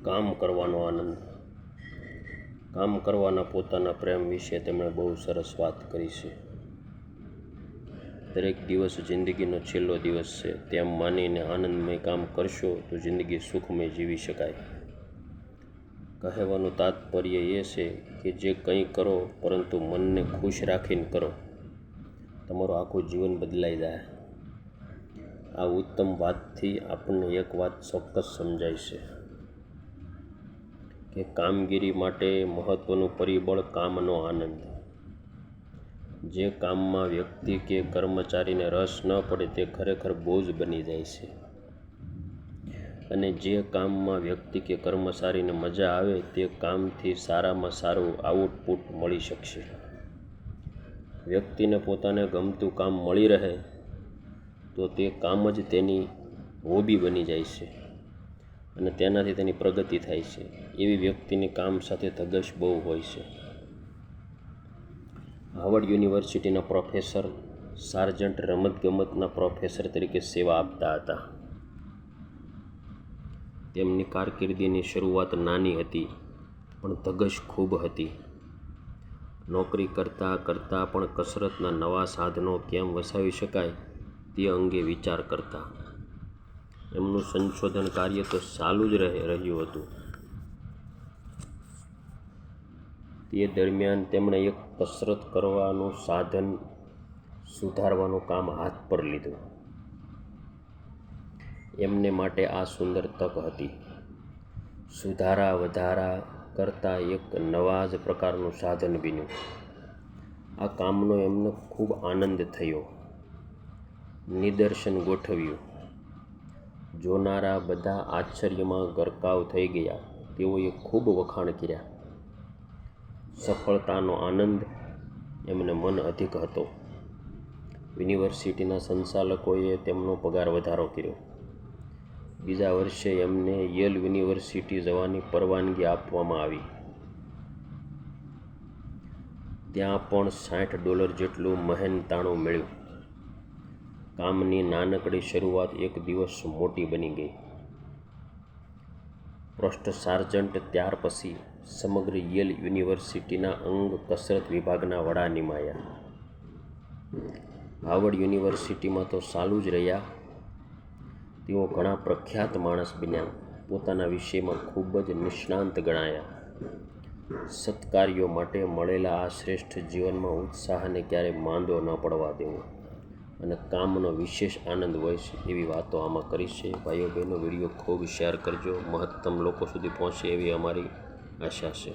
કામ કરવાનો આનંદ. કામ કરવાના પોતાના પ્રેમ વિશે તેમણે બહુ સરસ વાત કરી છે. દરેક દિવસ જિંદગીનો છેલ્લો દિવસ છે તેમ માનીને આનંદમય કામ કરશો તો જિંદગી સુખમય જીવી શકાય. કહેવાનું તાત્પર્ય એ છે કે જે કંઈ કરો પરંતુ મનને ખુશ રાખીને કરો, તમારું આખું જીવન બદલાઈ જાય. આ ઉત્તમ વાતથી આપણને એક વાત ચોક્કસ સમજાય છે કે કામગીરી માટે મહત્વનું પરિબળ કામનો આનંદ. જે કામમાં વ્યક્તિ કે કર્મચારીને રસ ન પડે તે ખરેખર બોજ બની જાય છે, અને જે કામમાં વ્યક્તિ કે કર્મચારીને મજા આવે તે કામથી સારામાં સારું આઉટપુટ મળી શકશે. વ્યક્તિને પોતાને ગમતું કામ મળી રહે તો તે કામ જ તેની હોબી બની જાય છે અને તેનાથી તેની પ્રગતિ થાય છે. એવી વ્યક્તિની કામ સાથે ધગશ બહુ હોય છે. હાર્વર્ડ યુનિવર્સિટીના પ્રોફેસર સાર્જન્ટ રમતગમતના પ્રોફેસર તરીકે સેવા આપતા હતા. તેમની કારકિર્દીની શરૂઆત નાની હતી પણ ધગશ ખૂબ હતી. નોકરી કરતાં કરતાં પણ કસરતના નવા સાધનો કેમ વસાવી શકાય તે અંગે વિચાર કરતા. એમનું સંશોધન કાર્ય તો ચાલુ જ રહ્યું હતું. તે દરમિયાન તેમણે એક કસરત કરવાનું સાધન સુધારવાનું કામ હાથ પર લીધું. એમને માટે આ સુંદર તક હતી. સુધારા વધારા કરતાં એક નવા જ પ્રકારનું સાધન બન્યું. આ કામનો એમને ખૂબ આનંદ થયો. નિદર્શન ગોઠવ્યું. જોનારા બધા આશ્ચર્યમાં ગરકાવ થઈ ગયા. તેઓએ ખૂબ વખાણ કર્યા. સફળતાનો આનંદ એમને મન અધિક હતો. યુનિવર્સિટીના સંચાલકોએ તેમનો પગાર વધારો કર્યો. બીજા વર્ષે એમને યેલ યુનિવર્સિટી જવાની પરવાનગી આપવામાં આવી. ત્યાં પણ $60 જેટલું મહેનતાણું મળ્યું. કામની નાનકડી શરૂઆત એક દિવસ મોટી બની ગઈ. પ્રોસ્ટ સાર્જન્ટ ત્યાર પછી સમગ્ર યેલ યુનિવર્સિટીના અંગ કસરત વિભાગના વડા નિમાયા. હાર્વર્ડ યુનિવર્સિટીમાં તો ચાલુ જ રહ્યા. તેઓ ઘણા પ્રખ્યાત માણસ બન્યા. પોતાના વિષયમાં ખૂબ જ નિષ્ણાત ગણાયા. સત્કાર્યો માટે મળેલા આ શ્રેષ્ઠ જીવનમાં ઉત્સાહને ક્યારેય માંદો ન પડવા દેવો અને કામનો વિશેષ આનંદ હોય છે એવી વાતો આમાં કરી છે. ભાઈઓ બહેનો, વિડીયો ખૂબ શેર કરજો. મહત્તમ લોકો સુધી પહોંચે એવી અમારી આશા છે.